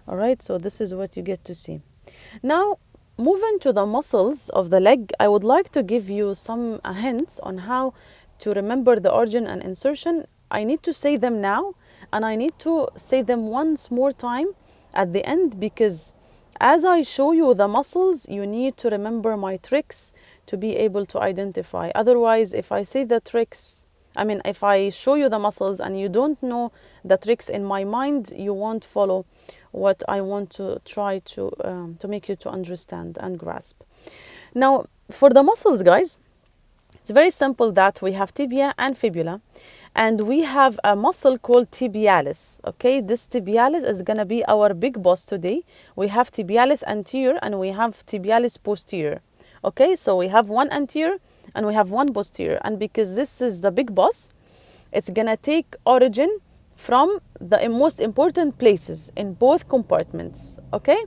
All right, so this is what you get to see. Now, moving to the muscles of the leg, I would like to give you some hints on how to remember the origin and insertion. I need to say them now, and I need to say them once more time at the end, because as I show you the muscles, you need to remember my tricks to be able to identify. Otherwise, if I say the tricks, if I show you the muscles and you don't know the tricks in my mind, you won't follow what I want to try to make you to understand and grasp. Now, for the muscles, guys, it's very simple that we have tibia and fibula, and we have a muscle called tibialis. Okay, this tibialis is gonna be our big boss today. We have tibialis anterior and we have tibialis posterior. Okay, so we have one anterior and we have one posterior, and because this is the big boss, it's gonna take origin from the most important places in both compartments. Okay,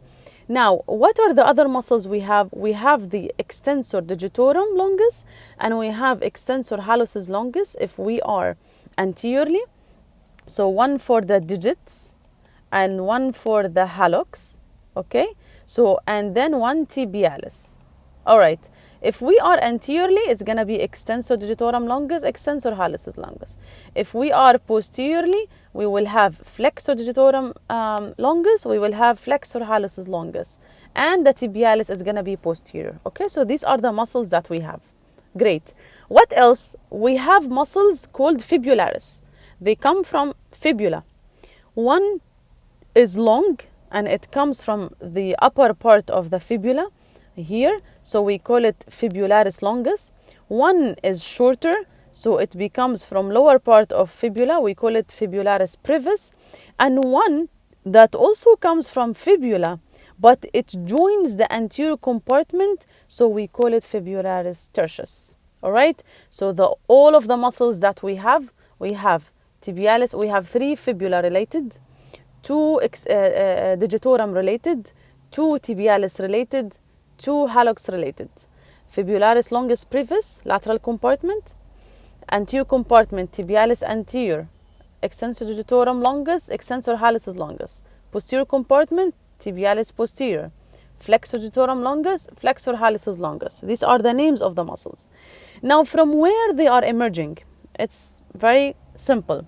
now what are the other muscles we have? We have the extensor digitorum longus and we have extensor hallucis longus if we are anteriorly, so one for the digits and one for the hallux. Okay, so and then one tibialis. All right, if we are anteriorly, it's going to be extensor digitorum longus, extensor hallucis longus. If we are posteriorly, we will have flexor digitorum longus, we will have flexor hallucis longus, and the tibialis is going to be posterior. Okay, so these are the muscles that we have. Great. What else? We have muscles called fibularis. They come from fibula. One is long and it comes from the upper part of the fibula here, so we call it fibularis longus. One is shorter, so it becomes from lower part of fibula, we call it fibularis brevis. And one that also comes from fibula, but it joins the anterior compartment, so we call it fibularis tertius. All right, so all of the muscles that we have tibialis, we have 3 fibula related, 2 digitorum related, 2 tibialis related, 2 hallux related. Fibularis longus brevis, lateral compartment, anterior compartment, tibialis anterior, extensor digitorum longus, extensor hallucis longus, posterior compartment, tibialis posterior, flexor digitorum longus, flexor hallucis longus. These are the names of the muscles. Now, from where they are emerging, it's very simple.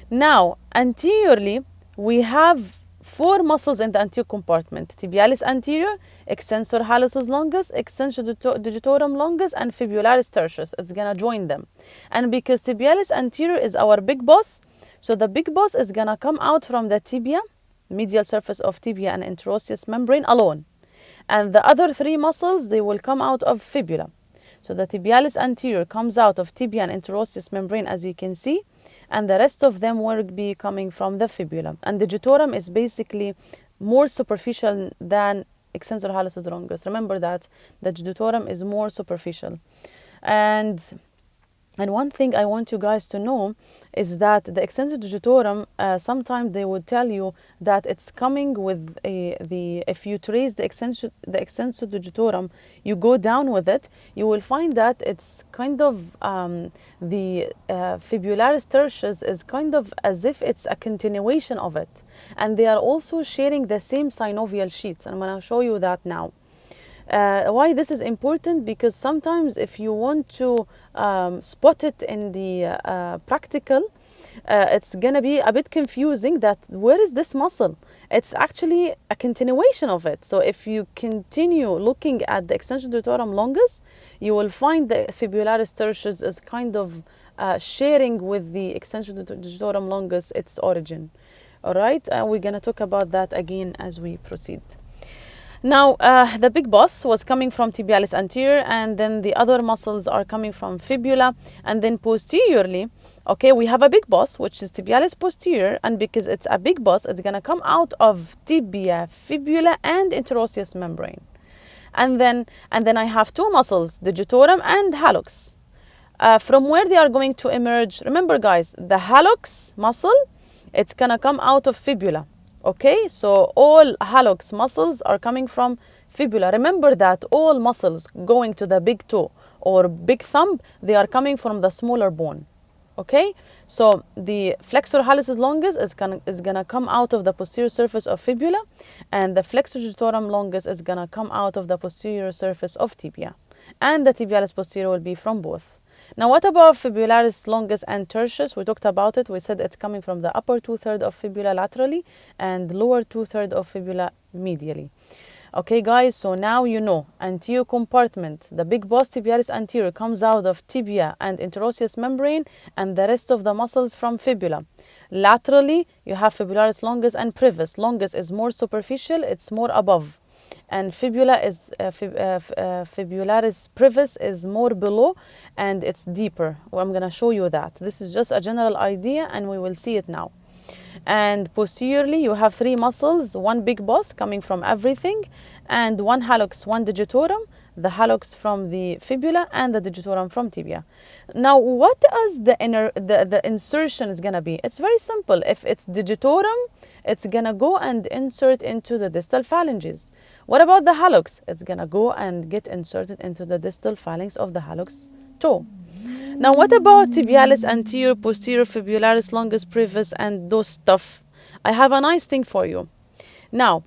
Now, anteriorly, we have 4 muscles in the anterior compartment: tibialis anterior, extensor hallucis longus, extensor digitorum longus, and fibularis tertius. It's gonna join them. And because tibialis anterior is our big boss, so the big boss is gonna come out from the tibia, medial surface of tibia and interosseous membrane alone. And the other 3 muscles, they will come out of fibula. So the tibialis anterior comes out of tibia and interosseous membrane, as you can see, and the rest of them will be coming from the fibula. And the digitorum is basically more superficial than extensor hallucis longus. Remember that the digitorum is more superficial. And one thing I want you guys to know is that the extensor digitorum, sometimes they would tell you that it's coming with if you trace the extensor digitorum, you go down with it, you will find that it's kind of the fibularis tertius is kind of as if it's a continuation of it. And they are also sharing the same synovial sheath. And I'm going to show you that now. Why this is important? Because sometimes if you want to spot it in the practical, it's going to be a bit confusing that where is this muscle? It's actually a continuation of it. So if you continue looking at the extensor digitorum longus, you will find the fibularis tertius is kind of sharing with the extensor digitorum longus its origin. All right, we're going to talk about that again as we proceed. Now, the big boss was coming from tibialis anterior, and then the other muscles are coming from fibula, and then posteriorly, okay, we have a big boss, which is tibialis posterior, and because it's a big boss, it's going to come out of tibia, fibula, and interosseous membrane. And then I have 2 muscles, digitorum and hallux. From where they are going to emerge, remember guys, the hallux muscle, it's going to come out of fibula. Okay, so all hallux muscles are coming from fibula. Remember that all muscles going to the big toe or big thumb, they are coming from the smaller bone. Okay, So the flexor hallucis longus is gonna come out of the posterior surface of fibula, and the flexor digitorum longus is gonna come out of the posterior surface of tibia, and the tibialis posterior will be from both. Now, what about fibularis longus and tertius? We talked about it. We said it's coming from the upper 2/3 of fibula laterally and lower 2/3 of fibula medially. Okay, guys, so now you know anterior compartment, the big boss tibialis anterior, comes out of tibia and interosseous membrane and the rest of the muscles from fibula. Laterally, you have fibularis longus and brevis. Longus is more superficial, it's more above. And fibularis brevis is more below and it's deeper. Well, I'm going to show you that. This is just a general idea and we will see it now. And posteriorly, you have 3 muscles, one big boss coming from everything, and one hallux, one digitorum, the hallux from the fibula and the digitorum from tibia. Now, what is the insertion is going to be? It's very simple. If it's digitorum, it's going to go and insert into the distal phalanges. What about the hallux? It's going to go and get inserted into the distal phalanx of the hallux toe. Now, what about tibialis anterior, posterior, fibularis longus, brevis, and those stuff? I have a nice thing for you. Now,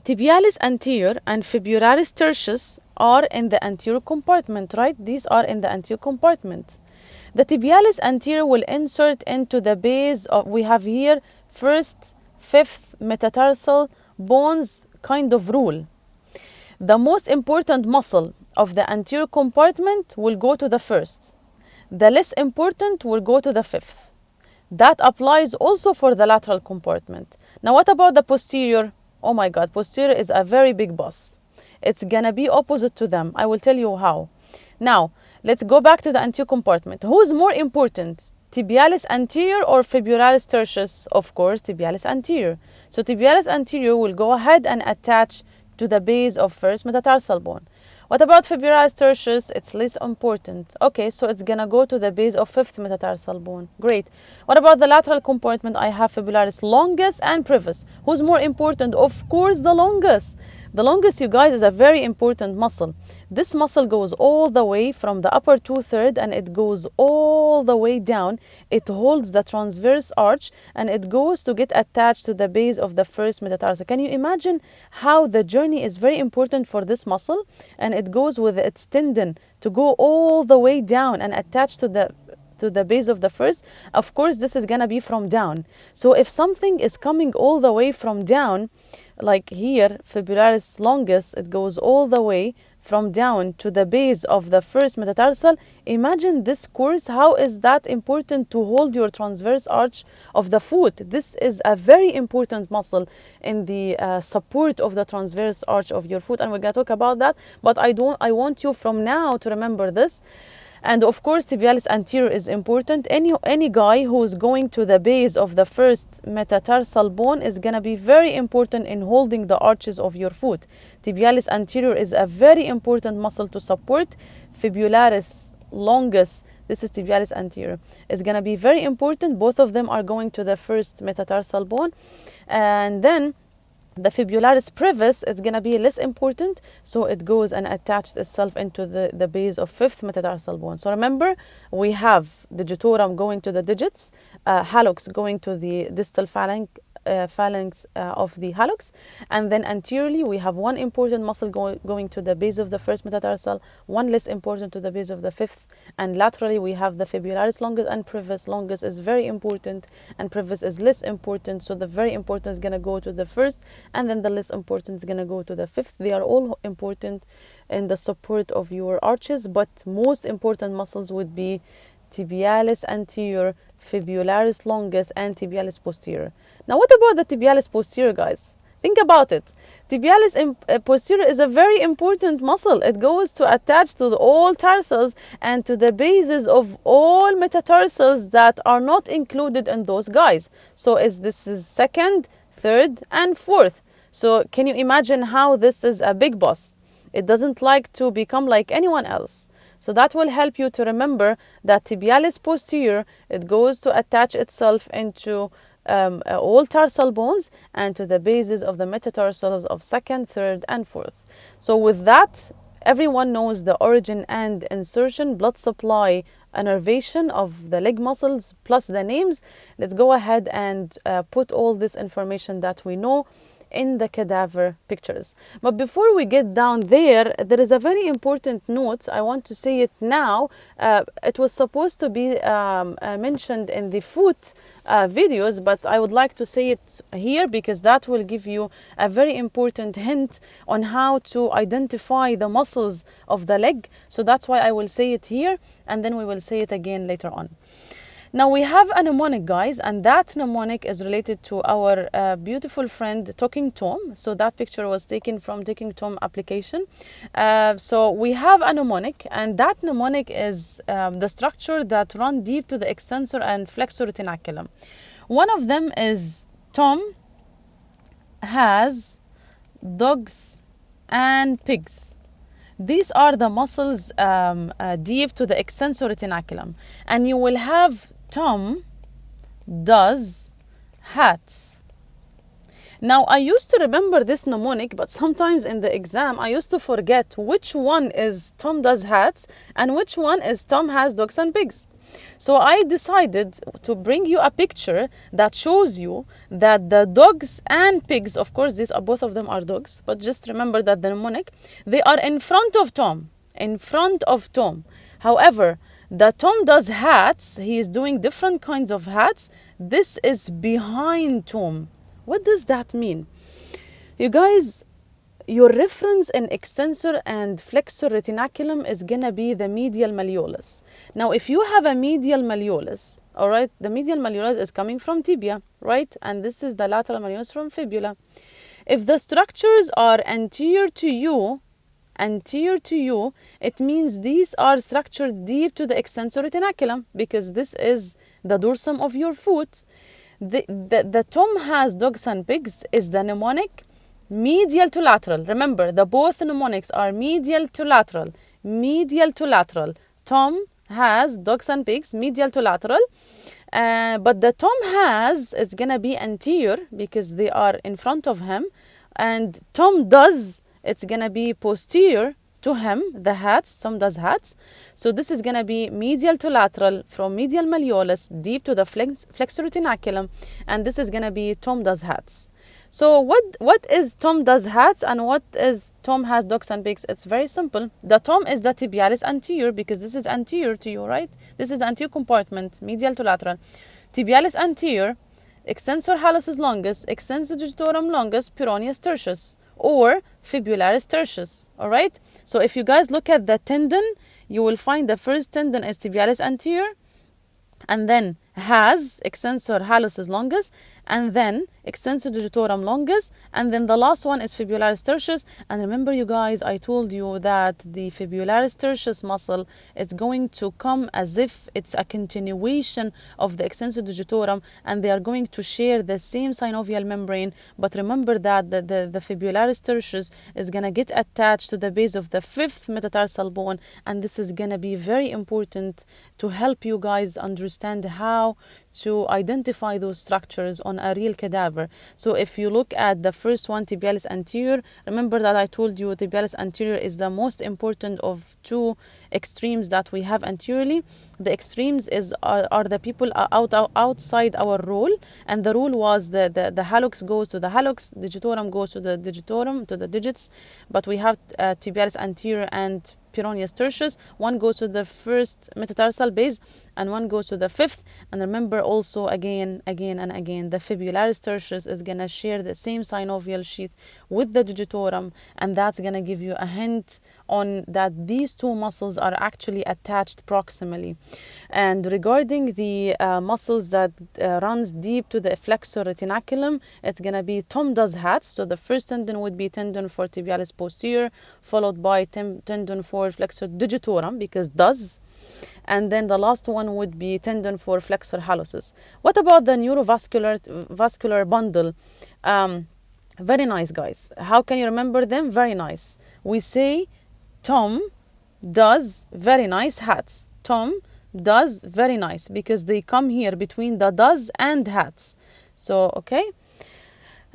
tibialis anterior and fibularis tertius are in the anterior compartment, right? These are in the anterior compartment. The tibialis anterior will insert into the base of, we have here, 1st, 5th metatarsal bones kind of rule. The most important muscle of the anterior compartment will go to the 1st. The less important will go to the 5th. That applies also for the lateral compartment. Now, what about the posterior? Oh my God, posterior is a very big boss. It's gonna be opposite to them. I will tell you how. Now, let's go back to the anterior compartment. Who's more important? Tibialis anterior or fibularis tertius? Of course, tibialis anterior. So tibialis anterior will go ahead and attach to the base of 1st metatarsal bone. What about fibularis tertius? It's less important. Okay, so it's gonna go to the base of 5th metatarsal bone. Great. What about the lateral compartment? I have fibularis longus and brevis. Who's more important? Of course, the longus. The longus, you guys, is a very important muscle. This muscle goes all the way from the upper 2/3 and it goes all the way down. It holds the transverse arch and it goes to get attached to the base of the 1st metatarsal. Can you imagine how the journey is very important for this muscle? And it goes with its tendon to go all the way down and attach to the base of the 1st. Of course, this is gonna be from down. So if something is coming all the way from down, like here, fibularis longus, it goes all the way from down to the base of the 1st metatarsal. Imagine this course. How is that important to hold your transverse arch of the foot? This is a very important muscle in the support of the transverse arch of your foot, and we're gonna talk about that. But I want you from now to remember this. And of course, tibialis anterior is important. Any guy who is going to the base of the 1st metatarsal bone is going to be very important in holding the arches of your foot. Tibialis anterior is a very important muscle to support. Fibularis longus, this is tibialis anterior, is going to be very important. Both of them are going to the 1st metatarsal bone. And then the fibularis brevis is going to be less important, so it goes and attaches itself into the base of 5th metatarsal bone. So remember, we have digitorum going to the digits, hallux going to the distal phalanx of the hallux, and then anteriorly we have one important muscle going to the base of the 1st metatarsal, one less important to the base of the 5th, and laterally we have the fibularis longus and brevis. Longus is very important and brevis is less important, so the very important is going to go to the 1st, and then the less important is going to go to the 5th. They are all important in the support of your arches, but most important muscles would be tibialis anterior, fibularis longus, and tibialis posterior. Now, what about the tibialis posterior, guys? Think about it. Tibialis posterior is a very important muscle. It goes to attach to all tarsals and to the bases of all metatarsals that are not included in those guys. So this is 2nd, 3rd, and 4th. So can you imagine how this is a big boss? It doesn't like to become like anyone else. So that will help you to remember that tibialis posterior, it goes to attach itself into all tarsal bones and to the bases of the metatarsals of 2nd, 3rd, and 4th. So with that, everyone knows the origin and insertion, blood supply innervation of the leg muscles plus the names. Let's go ahead and put all this information that we know in the cadaver pictures. But before we get down there, there is a very important note. I want to say it now. It was supposed to be mentioned in the foot videos, but I would like to say it here because that will give you a very important hint on how to identify the muscles of the leg. So that's why I will say it here, and then we will say it again later on. Now we have a mnemonic, guys, and that mnemonic is related to our beautiful friend Talking Tom. So that picture was taken from Talking Tom application. So we have a mnemonic, and that mnemonic is the structure that run deep to the extensor and flexor retinaculum. One of them is Tom has dogs and pigs. These are the muscles deep to the extensor retinaculum, and you will have Tom does hats. Now, I used to remember this mnemonic, but sometimes in the exam, I used to forget which one is Tom does hats and which one is Tom has dogs and pigs. So I decided to bring you a picture that shows you that the dogs and pigs, of course, both of them are dogs, but just remember that the mnemonic, they are in front of Tom, in front of Tom. However, the Tom does hats, he is doing different kinds of hats. This is behind Tom. What does that mean? You guys, your reference in extensor and flexor retinaculum is gonna be the medial malleolus. Now, if you have a medial malleolus, all right, the medial malleolus is coming from tibia, right? And this is the lateral malleolus from fibula. If the structures are anterior to you, it means these are structured deep to the extensor retinaculum because this is the dorsum of your foot. The Tom has dogs and pigs is the mnemonic medial to lateral. Remember, the both mnemonics are medial to lateral. Medial to lateral. Tom has dogs and pigs, medial to lateral. But the Tom has is gonna be anterior because they are in front of him, and Tom does, it's gonna be posterior to him, the hats. Tom does hats. So this is gonna be medial to lateral from medial malleolus deep to the flexor retinaculum, and this is gonna be Tom does hats. So what is Tom does hats and what is Tom has dogs and pigs? It's very simple. The Tom is the tibialis anterior because this is anterior to you, right? This is the anterior compartment, medial to lateral. Tibialis anterior, extensor hallucis longus, extensor digitorum longus, peroneus tertius, or fibularis tertius, all right? So if you guys look at the tendon, you will find the first tendon is tibialis anterior, and then has extensor hallucis longus, and then extensor digitorum longus, and then the last one is fibularis tertius. And remember, you guys, I told you that the fibularis tertius muscle is going to come as if it's a continuation of the extensor digitorum, and they are going to share the same synovial membrane. But remember that the fibularis tertius is going to get attached to the base of the fifth metatarsal bone, and this is going to be very important to help you guys understand how to identify those structures on a real cadaver. So if you look at the first one, tibialis anterior, remember that I told you tibialis anterior is the most important of two extremes that we have anteriorly. The extremes are the people outside our rule, and the rule was the hallux goes to the hallux, digitorum goes to the digitorum, to the digits, but we have tibialis anterior and peroneus tertius. One goes to the first metatarsal base and one goes to the fifth. And remember also again the fibularis tertius is going to share the same synovial sheath with the digitorum, and that's going to give you a hint on that these two muscles are actually attached proximally. And regarding the muscles that runs deep to the flexor retinaculum, it's going to be Tom does hats. So the first tendon would be tendon for tibialis posterior, followed by tendon for flexor digitorum because does, and then the last one would be tendon for flexor hallucis. What about the vascular bundle? Very nice, guys. How can you remember them? Very nice. We say Tom does very nice hats. Tom does very nice because they come here between the does and hats. So okay,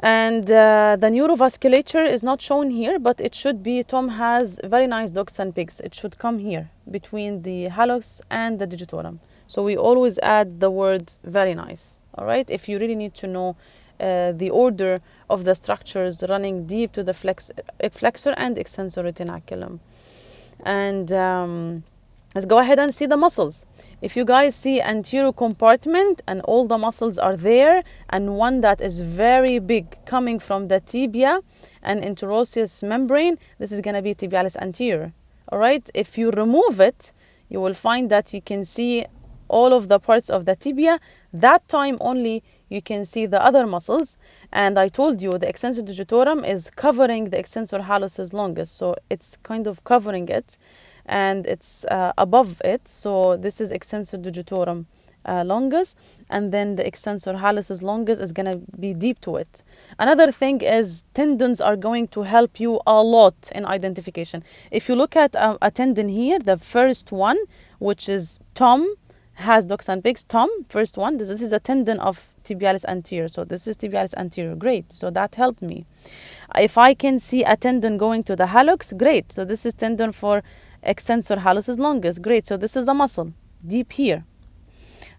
And the neurovasculature is not shown here, but it should be. Tom has very nice dogs and pigs. It should come here between the hallux and the digitorum. So we always add the word very nice. All right, if you really need to know the order of the structures running deep to the flexor and extensor retinaculum. And let's go ahead and see the muscles. If you guys see anterior compartment and all the muscles are there, and one that is very big coming from the tibia and interosseous membrane, this is going to be tibialis anterior. All right, if you remove it, you will find that you can see all of the parts of the tibia. That time only you can see the other muscles. And I told you the extensor digitorum is covering the extensor hallucis longus, so it's kind of covering it, and it's above it. So this is extensor digitorum longus, and then the extensor hallucis longus is going to be deep to it. Another thing is tendons are going to help you a lot in identification. If you look at a tendon here, the first one, which is Tom, has dogs and pigs. Tom, first one, this is a tendon of tibialis anterior. So this is tibialis anterior. Great. So that helped me. If I can see a tendon going to the hallux, great. So this is tendon for extensor hallucis longus. Great. So this is the muscle deep here.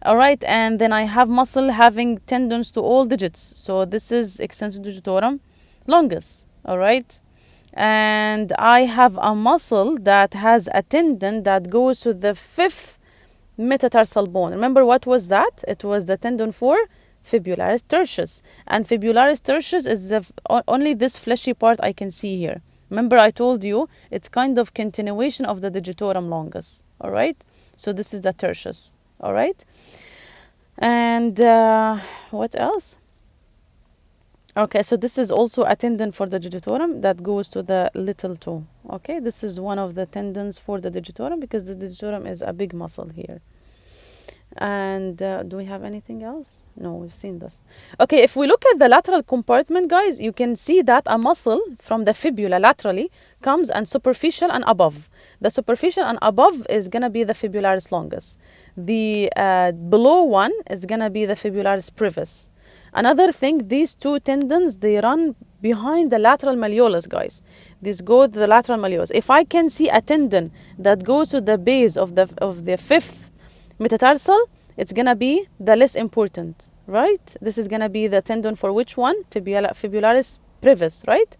All right. And then I have muscle having tendons to all digits. So this is extensor digitorum longus. All right. And I have a muscle that has a tendon that goes to the fifth metatarsal bone. Remember what was that? It was the tendon for fibularis tertius. And fibularis tertius is only this fleshy part I can see here. Remember I told you it's kind of continuation of the digitorum longus. All right. So this is the tertius. All right. And what else? Okay, so this is also a tendon for the digitorum that goes to the little toe. Okay, this is one of the tendons for the digitorum because the digitorum is a big muscle here. And do we have anything else? No, we've seen this. Okay, if we look at the lateral compartment, guys, you can see that a muscle from the fibula laterally comes and superficial and above. The superficial and above is going to be the fibularis longus. The below one is going to be the fibularis brevis. Another thing, these two tendons, they run behind the lateral malleolus, guys. These go to the lateral malleolus. If I can see a tendon that goes to the base of the fifth metatarsal, it's going to be the less important, right? This is going to be the tendon for which one? Fibularis brevis, right?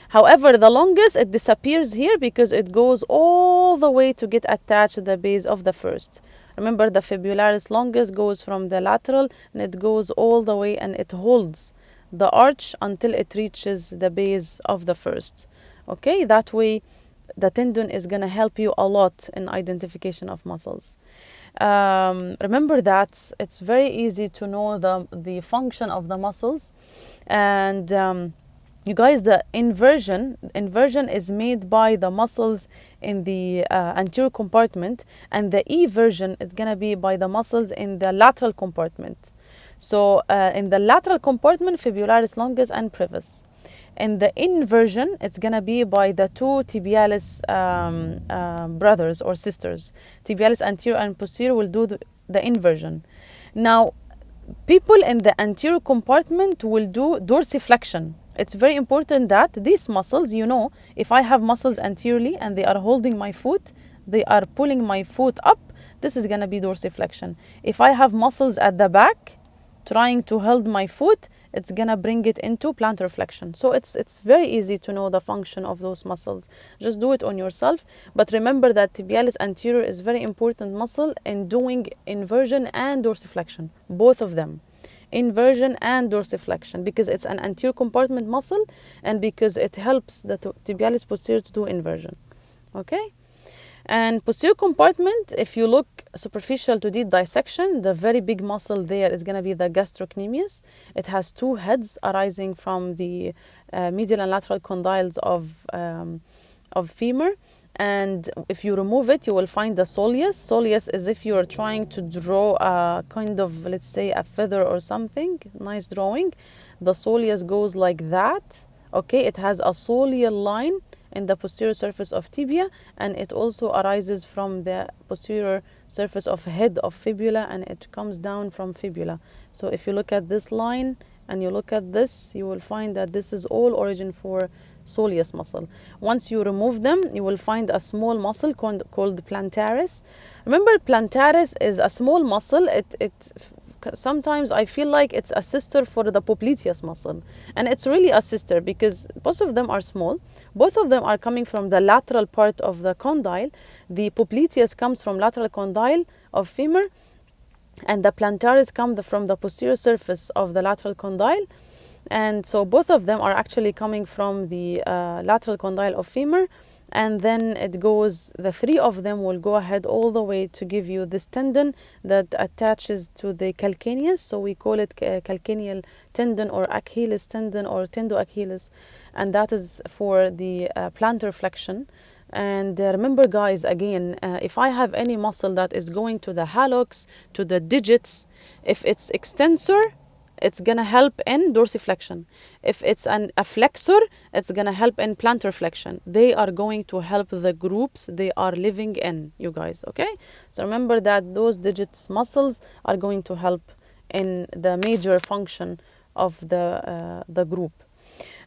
However, the longest, it disappears here because it goes all the way to get attached to the base of the first. Remember, the fibularis longus goes from the lateral and it goes all the way and it holds the arch until it reaches the base of the first. Okay, that way the tendon is going to help you a lot in identification of muscles. Remember that it's very easy to know the function of the muscles. And you guys, the inversion is made by the muscles in the anterior compartment, and the eversion is going to be by the muscles in the lateral compartment. So in the lateral compartment, fibularis longus and brevis. In the inversion, it's going to be by the two tibialis brothers or sisters. Tibialis anterior and posterior will do the inversion. Now, people in the anterior compartment will do dorsiflexion. It's very important that these muscles, you know, if I have muscles anteriorly and they are holding my foot, they are pulling my foot up, this is going to be dorsiflexion. If I have muscles at the back trying to hold my foot, it's going to bring it into plantar flexion. So it's very easy to know the function of those muscles. Just do it on yourself. But remember that tibialis anterior is very important muscle in doing inversion and dorsiflexion, both of them. Inversion and dorsiflexion, because it's an anterior compartment muscle and because it helps the tibialis posterior to do inversion. Okay? And posterior compartment, if you look superficial to deep dissection, the very big muscle there is going to be the gastrocnemius. It has two heads arising from the medial and lateral condyles of femur. And if you remove it, you will find the soleus. Soleus is if you are trying to draw a kind of, let's say, a feather or something, nice drawing. The soleus goes like that. Okay, it has a soleal line in the posterior surface of tibia, and it also arises from the posterior surface of head of fibula, and it comes down from fibula. So if you look at this line, and you look at this, you will find that this is all origin for soleus muscle. Once you remove them, you will find a small muscle called plantaris. Remember, plantaris is a small muscle. Sometimes I feel like it's a sister for the popliteus muscle, and it's really a sister because both of them are small. Both of them are coming from the lateral part of the condyle. The popliteus comes from lateral condyle of femur, and the plantaris come from the posterior surface of the lateral condyle. And so both of them are actually coming from the lateral condyle of femur, and then it goes, the three of them will go ahead all the way to give you this tendon that attaches to the calcaneus. So we call it calcaneal tendon or Achilles tendon or tendoachilles, and that is for the plantar flexion. And remember, guys, again, if I have any muscle that is going to the hallux, to the digits, if it's extensor, it's going to help in dorsiflexion. If it's a flexor, it's going to help in plantar flexion. They are going to help the groups they are living in, you guys, okay? So remember that those digits muscles are going to help in the major function of the group.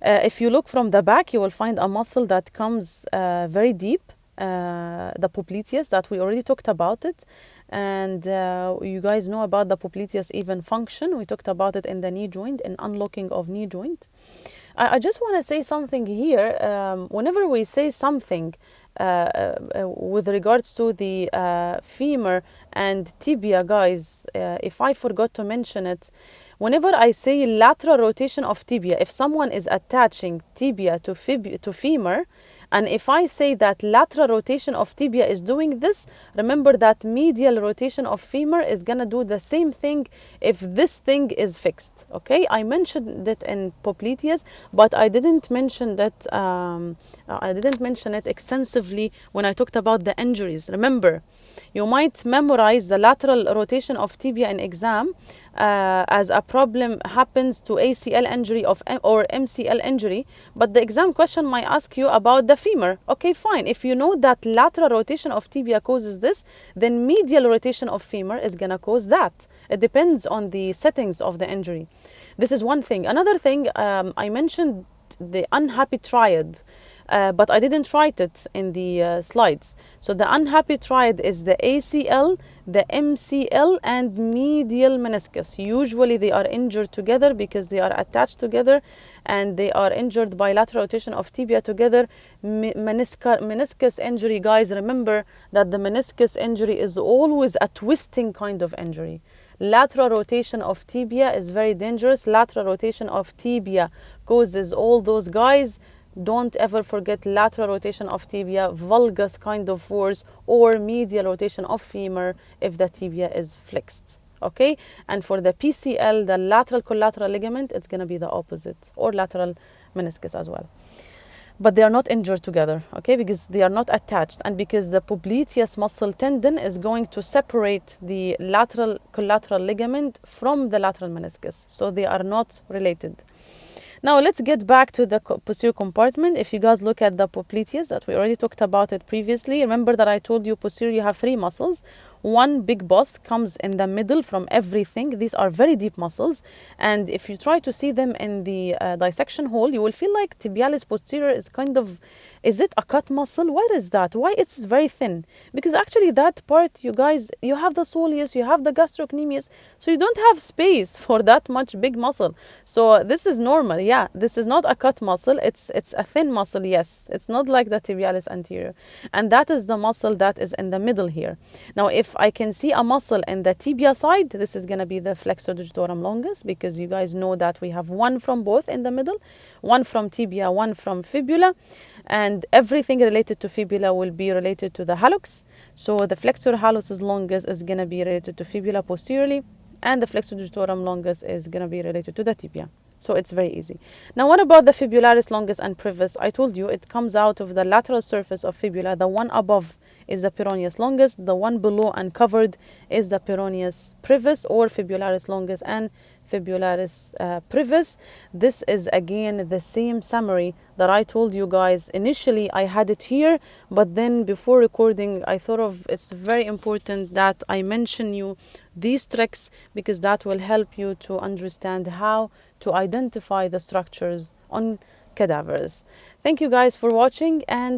If you look from the back, you will find a muscle that comes very deep, the popliteus, that we already talked about it. And you guys know about the popliteus even function. We talked about it in the knee joint, in unlocking of knee joint. I just want to say something here. Whenever we say something with regards to the femur and tibia, guys, if I forgot to mention it, whenever I say lateral rotation of tibia, if someone is attaching tibia to femur, and if I say that lateral rotation of tibia is doing this, remember that medial rotation of femur is going to do the same thing if this thing is fixed. Okay, I mentioned that in popliteus, but I didn't mention that. I didn't mention it extensively when I talked about the injuries. Remember, you might memorize the lateral rotation of tibia in exam as a problem happens to ACL injury or MCL injury, but the exam question might ask you about the femur. Okay, fine. If you know that lateral rotation of tibia causes this, then medial rotation of femur is going to cause that. It depends on the settings of the injury. This is one thing. Another thing, I mentioned the unhappy triad. But I didn't write it in the slides. So the unhappy triad is the ACL, the MCL, and medial meniscus. Usually they are injured together because they are attached together, and they are injured by lateral rotation of tibia together. Meniscus injury, guys, remember that the meniscus injury is always a twisting kind of injury. Lateral rotation of tibia is very dangerous. Lateral rotation of tibia causes all those, guys. Don't ever forget lateral rotation of tibia, valgus kind of force, or medial rotation of femur if the tibia is flexed. Okay, and for the PCL, the lateral collateral ligament, it's going to be the opposite, or lateral meniscus as well. But they are not injured together, okay, because they are not attached, and because the popliteus muscle tendon is going to separate the lateral collateral ligament from the lateral meniscus, so they are not related. Now let's get back to the posterior compartment. If you guys look at the popliteus, that we already talked about it previously, remember that I told you posterior you have three muscles. One big boss comes in the middle from everything. These are very deep muscles, and if you try to see them in the dissection hole, you will feel like tibialis posterior is kind of, is it a cut muscle? What is that? Why it's very thin? Because actually that part, you guys, you have the soleus, you have the gastrocnemius, so you don't have space for that much big muscle. So this is normal. Yeah, this is not a cut muscle. It's a thin muscle. Yes, it's not like the tibialis anterior, and that is the muscle that is in the middle here. Now, if I can see a muscle in the tibia side, this is going to be the flexor digitorum longus, because you guys know that we have one from both in the middle, one from tibia, one from fibula, and everything related to fibula will be related to the hallux. So the flexor hallucis longus is going to be related to fibula posteriorly, and the flexor digitorum longus is going to be related to the tibia. So it's very easy. Now, what about the fibularis longus and brevis? I told you it comes out of the lateral surface of fibula. The one above is the peroneus longus. The one below and covered is the peroneus brevis, or fibularis longus and fibularis brevis. This is again the same summary that I told you guys. Initially I had it here, but then before recording I thought of it's very important that I mention you these tricks, because that will help you to understand how to identify the structures on cadavers. Thank you guys for watching, and